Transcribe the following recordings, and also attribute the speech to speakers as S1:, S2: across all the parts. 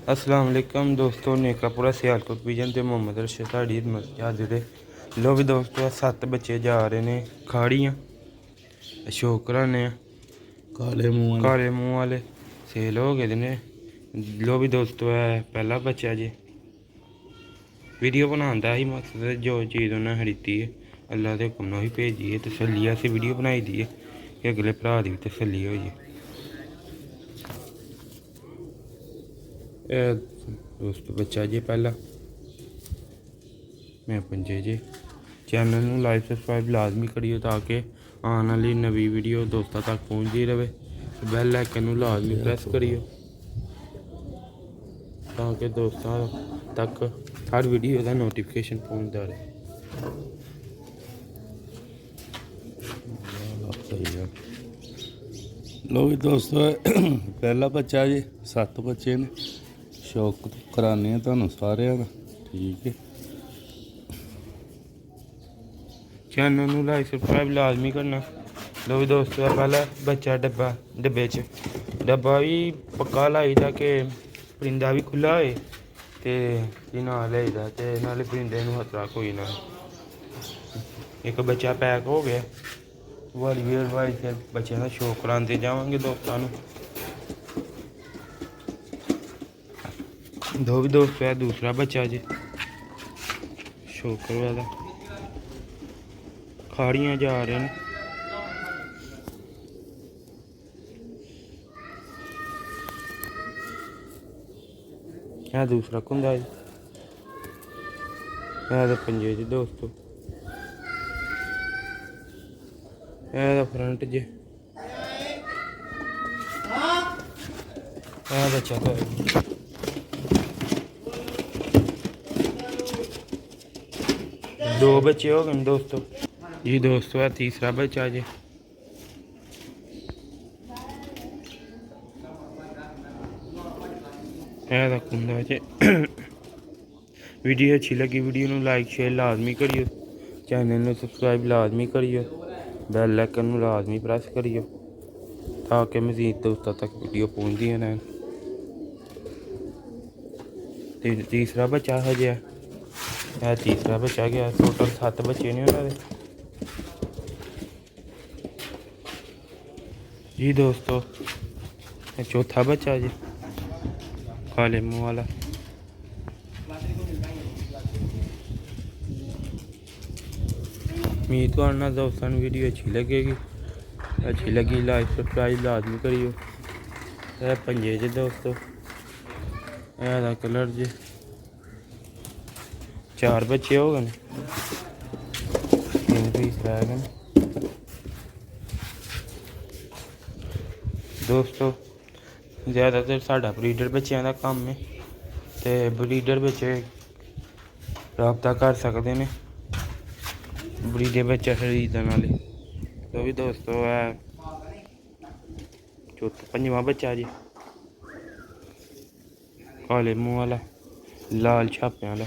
S1: अस्सलाम वालेकुम दोस्तों, नेकापुरा सियालकोट विजन ते मोहम्मद रशीद साड़ी हाजिर है। लो भी दोस्तों 7 बच्चे जा रहे ने खाड़ियाँ अशोक कराने
S2: काले मुँह
S1: वाले सेल हो गए ने। लो भी दोस्तों है पहला बच्चा जी। वीडियो बनाता ही मकसद जो चीज़ उन्हें खरीदी है अल्लाह के हुक्म नाल ही भेजी है। तसल्ली से वीडियो बनाई दी है कि अगले भरा की भी तसल्ली होई है। दोस्तों बच्चा जी पहला मैं पंजे जी। चैनल में लाइक सब्सक्राइब लाजमी करियो ताकि आने वाली नवी वीडियो दोस्तों तक पहुँचती रहे। बैल आइकन लाजमी प्रेस करियो ताकि दोस्तों तक हर वीडियो का नोटिफिकेशन पहुँचता रहे।
S2: लो भी दोस्तों पहला बच्चा जी 7 बच्चे ने शौक कराने तुहानू सारे का ठीक है।
S1: चैनल में लाइक सब्सक्राइब लाजमी करना। लो भी दोस्तों पहला बच्चा डब्बे च डब्बा भी पक्का लाई दा कि परिंदा भी खुला होए ते ना लाई दा ते नाले परिंदे नूं खतरा कोई ना। एक बच्चा पैक हो गया वाली वाली फिर बच्चों का शौक कराते जावांगे दोस्तों। दो भी दोस्तों है दूसरा बच्चा जी शौक करवा खाड़ियाँ जा रहे हैं। यह दूसरा कुंदा जी तो पंजे जी दोस्तों। यह फ्रंट जी बच्चा तो दो बच्चे हो गए दोस्तों जी। दोस्तों है तीसरा बच्चा जी। कुंदा जी। वीडियो अच्छी लगी वीडियो में लाइक शेयर लाजमी करियो। चैनल में सब्सक्राइब लाजमी करियो। बैल आइकन में लाजमी प्रेस करियो ताकि मज़ीद दोस्तों तक वीडियो पहुँचती रहें। तीसरा बच्चा हजे है तीसरा बच्चा गया। टोटल 7 बच्चे ने उन्होंने जी। दोस्तों चौथा बच्चा जी काले मुँह वाला। उम्मीद करना दोस्तों वीडियो अच्छी लगी लाइक सब्सक्राइब लाजमी करियो। यह पंजे जी दोस्तों यह कलर जी 4 बच्चे हो गए 3 पीस रह गए दोस्तों। ज़्यादातर साडा ब्रीडर बच्चों का काम है तो ब्रीडर बच्चे रबता कर सकते हैं ब्रीडर बच्चा खरीदने वाले। तो भी दोस्तों है पंजवां बच्चा जी काले मुँह वाला लाल छापे वाला।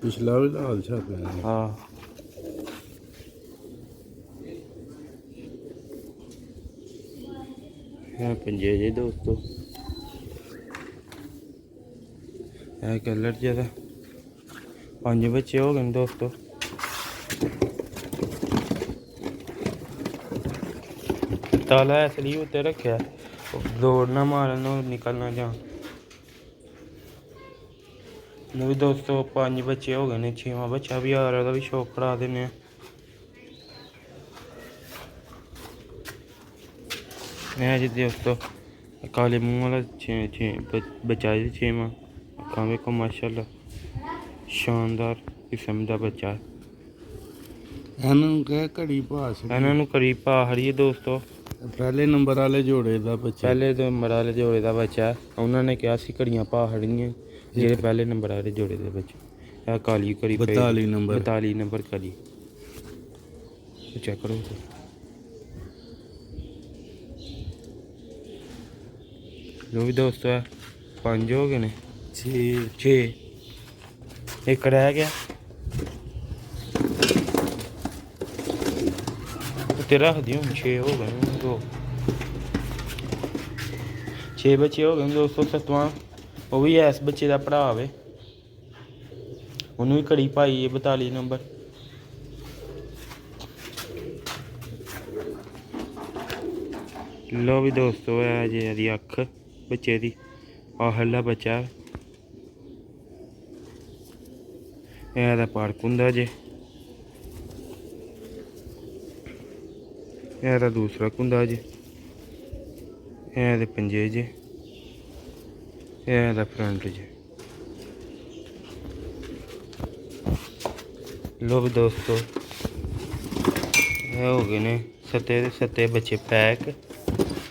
S2: पिछला भी लाल छापे
S1: हाँ पंजे जी दोस्तों। यह कलर ज्यादा 5 बच्चे हो गए दोस्तों। ताला इसलिए उत्ते रखा दौड़ना मारना निकलना जा। भी दोस्तों 5 बच्चे हो गए ने 6वां बच्चा भी आ रहा भी शौक करा देने। जी दोस्तों काले मुँह वाला बच्चा जी 6वां। अक्खां वेखो माशाल्लाह शानदार किस्म का बच्चा है। इन्हों कड़ी पा हरी है दोस्तों।
S2: पहले नंबर वाले जोड़े का बच्चा
S1: पहले नंबर वाले जोड़े का बच्चा है। उन्होंने कहा सी घड़ियाँ पा खड़ियाँ जेह्ड़े पहले नंबर वाले जोड़े के बच्चे। यह काली करी 42 नंबर करी चेक करो। जो भी दोस्तों है 5 हो गए ने 6 एक रह गया तेरा दियो 6 हो गए 2 6 बच्चे हो गए दोस्तों। 7वां ਉਹ ਵੀ ਇਸ ਬੱਚੇ ਦਾ ਭਰਾ ਵੇ, ਉਹਨੂੰ ਵੀ ਘੜੀ ਪਾਈ ਹੈ 42 ਨੰਬਰ। ਲੋ ਵੀ ਦੋਸਤੋ, ਇਹ ਜੇ ਇਹਦੀ ਅੱਖ ਬੱਚੇ ਦੀ, ਆਹਲਾ ਬੱਚਾ, ਇਹਦਾ ਪਾਰਕ ਹੁੰਦਾ ਜੇ, ਇਹਦਾ ਦੂਸਰਾ ਕੁੰਦਾ ਜੇ, ਇਹਦੇ ਪੰਜੇ ਜੇ, ਇਹਦਾ ਫਰੰਟ ਜੇ। ਲੋ ਵੀ ਦੋਸਤੋ, ਇਹ ਹੋ ਗਏ ਨੇ ਸੱਤੇ ਦੇ ਸੱਤੇ ਬੱਚੇ ਪੈਕ।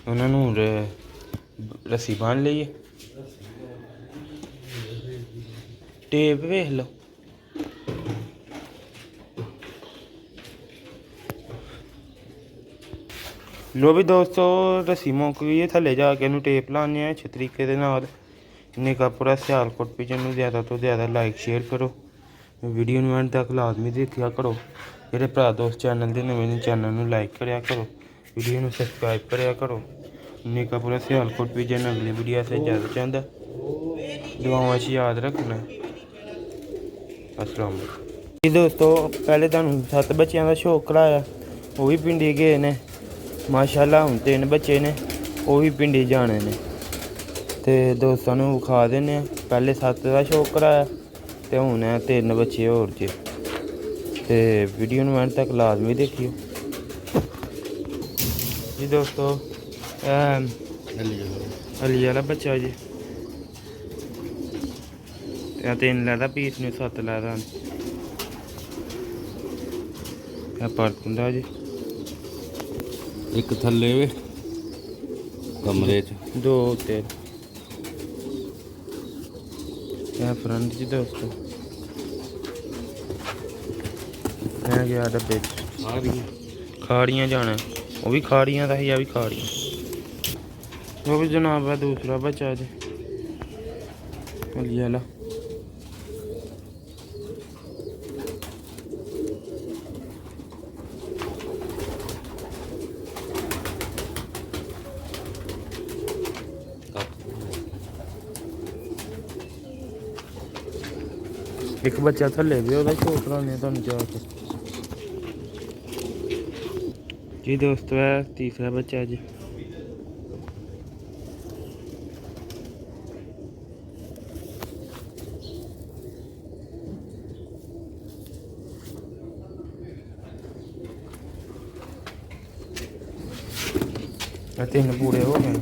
S1: ਉਹਨਾਂ ਨੂੰ ਰੱਸੀ ਬੰਨ੍ਹ ਲਈਏ, ਟੇਪ ਵੇਖ ਲਓ। ਲੋ ਵੀ ਦੋਸਤੋ, ਰੱਸੀ ਮੁੱਕ ਗਈ ਹੈ, ਥੱਲੇ ਜਾ ਕੇ ਇਹਨੂੰ ਟੇਪ ਲਾਉਂਦੇ ਹਾਂ ਅੱਛੇ ਤਰੀਕੇ ਦੇ ਨਾਲ। ਨਿੱਕਾ ਪੂਰਾ ਸਿਆਲਕੋਟ ਪਿਜਨ ਨੂੰ ਜ਼ਿਆਦਾ ਤੋਂ ਜ਼ਿਆਦਾ ਲਾਈਕ ਸ਼ੇਅਰ ਕਰੋ, ਵੀਡੀਓ ਨੂੰ ਐਂਡ ਤੱਕ ਲਾਜ਼ਮੀ ਦੇਖਿਆ ਕਰੋ। ਜਿਹੜੇ ਭਰਾ ਦੋਸਤ ਚੈਨਲ ਦੇ ਨਵੇਂ ਨੇ, ਚੈਨਲ ਨੂੰ ਲਾਈਕ ਕਰਿਆ ਕਰੋ, ਵੀਡੀਓ ਨੂੰ ਸਬਸਕ੍ਰਾਈਬ ਕਰਿਆ ਕਰੋ। ਨਿੱਕਾ ਪੂਰਾ ਸਿਆਲਕੋਟ ਪਿਜਨ ਅਗਲੀ ਵੀਡੀਓ ਸੇ ਜ਼ਿਆਦਾ ਚਾਹੁੰਦਾ, ਦੁਆਵਾਂ 'ਚ ਯਾਦ ਰੱਖਣਾ। ਅਸਲਾਮ ਜੀ ਦੋਸਤੋ, ਪਹਿਲੇ ਤੁਹਾਨੂੰ 7 ਬੱਚਿਆਂ ਦਾ ਸ਼ੌਕ ਕਰਾਇਆ, ਉਹ ਵੀ ਪਿੰਡੀ ਗਏ ਨੇ ਮਾਸ਼ਾਅੱਲਾ। ਹੁਣ 3 ਬੱਚੇ ਨੇ, ਉਹ ਵੀ ਪਿੰਡੀ ਜਾਣੇ ਨੇ, ਤੇ ਦੋਸਤਾਂ ਨੂੰ ਵਿਖਾ ਦਿੰਦੇ ਆ। ਪਹਿਲੇ 7 ਦਾ ਸ਼ੌਕ ਕਰਾਇਆ ਤੇ ਹੁਣ 3 ਬੱਚੇ ਹੋਰ ਜੇ, ਤੇ ਵੀਡੀਓ ਨੂੰ ਐਂਡ ਤੱਕ ਲਾਜ਼ਮੀ ਦੇਖਿਓ ਜੀ ਦੋਸਤੋ। ਅਲੀ ਵਾਲਾ ਬੱਚਾ ਜੀ, ਇਹ 3 ਲੈਦਾ ਪੀਸ ਨੂੰ 7 ਲੈਦਾ, ਇਹ ਪਾਰਕ ਹੁੰਦਾ ਜੀ।
S2: ਇੱਕ ਥੱਲੇ ਵੇ ਕਮਰੇ 'ਚ,
S1: 2 ਉੱਤੇ, ਇਹ ਫਰੰਟ ਜੀ ਦੋਸਤੋ। ਇਹ ਗਿਆ ਡੱਬੇ 'ਚ, ਖਾੜੀਆਂ ਜਾਣਾ, ਉਹ ਵੀ ਖਾੜੀਆਂ ਦਾ ਹੀ, ਆ ਵੀ ਖਾੜੀਆਂ। ਉਹ ਵੀ ਜਨਾਬ ਹੈ ਦੂਸਰਾ ਬੱਚਾ ਜੀ, ਅਲੀ ਵਾਲਾ। ਇੱਕ ਬੱਚਾ ਥੱਲੇ ਵੀ, ਉਹਦਾ ਸ਼ੌਕ ਕਰਾਉਂਦੇ ਤੁਹਾਨੂੰ ਜਾ ਕੇ ਜੀ ਦੋਸਤੋ। ਹੈ ਤੀਸਰਾ ਬੱਚਾ ਜੀ, ਇਹ 3 ਪੂਰੇ ਹੋ ਗਏ।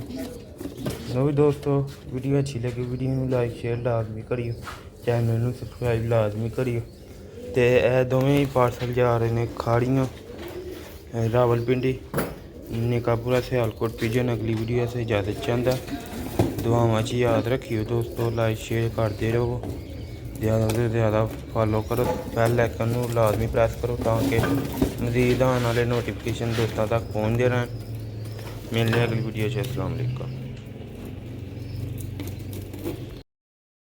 S1: ਲੋ ਵੀ ਦੋਸਤੋ, ਵੀਡੀਓ ਅੱਛੀ ਲੱਗੀ, ਵੀਡੀਓ ਨੂੰ ਲਾਈਕ ਸ਼ੇਅਰ ਲਾਜ਼ਮੀ ਕਰਿਓ, ਚੈਨਲ ਨੂੰ ਸਬਸਕ੍ਰਾਈਬ ਲਾਜ਼ਮੀ ਕਰਿਓ। ਤੇ ਇਹ ਦੋਵੇਂ ਹੀ ਪਾਰਸਲ ਜਾ ਰਹੇ ਨੇ ਖਾੜੀਆਂ, ਰਾਵਲਪਿੰਡੀ, ਨਿਕਾਪੁਰਾ ਸਿਆਲਕੋਟ ਪਿਜਨ। ਅਗਲੀ ਵੀਡੀਓ ਸੇ ਇਜਾਜ਼ਤ ਚਾਹੁੰਦਾ, ਦੁਆਵਾਂ 'ਚ ਯਾਦ ਰੱਖਿਓ ਦੋਸਤੋ। ਲਾਈਕ ਸ਼ੇਅਰ ਕਰਦੇ ਰਹੋ, ਜ਼ਿਆਦਾ ਤੋਂ ਜ਼ਿਆਦਾ ਫੋਲੋ ਕਰੋ, ਬੈਲ ਆਈਕਨ ਨੂੰ ਲਾਜ਼ਮੀ ਪ੍ਰੈਸ ਕਰੋ ਤਾਂ ਕਿ ਮਜ਼ੀਦ ਆਉਣ ਵਾਲੇ ਨੋਟੀਫਿਕੇਸ਼ਨ ਦੋਸਤਾਂ ਤੱਕ ਪਹੁੰਚਦੇ ਰਹਿਣ। ਮਿਲਦੇ ਅਗਲੀ ਵੀਡੀਓ 'ਚ। ਅਸਲਾਮ ਵਾਲੇਕੁਮ।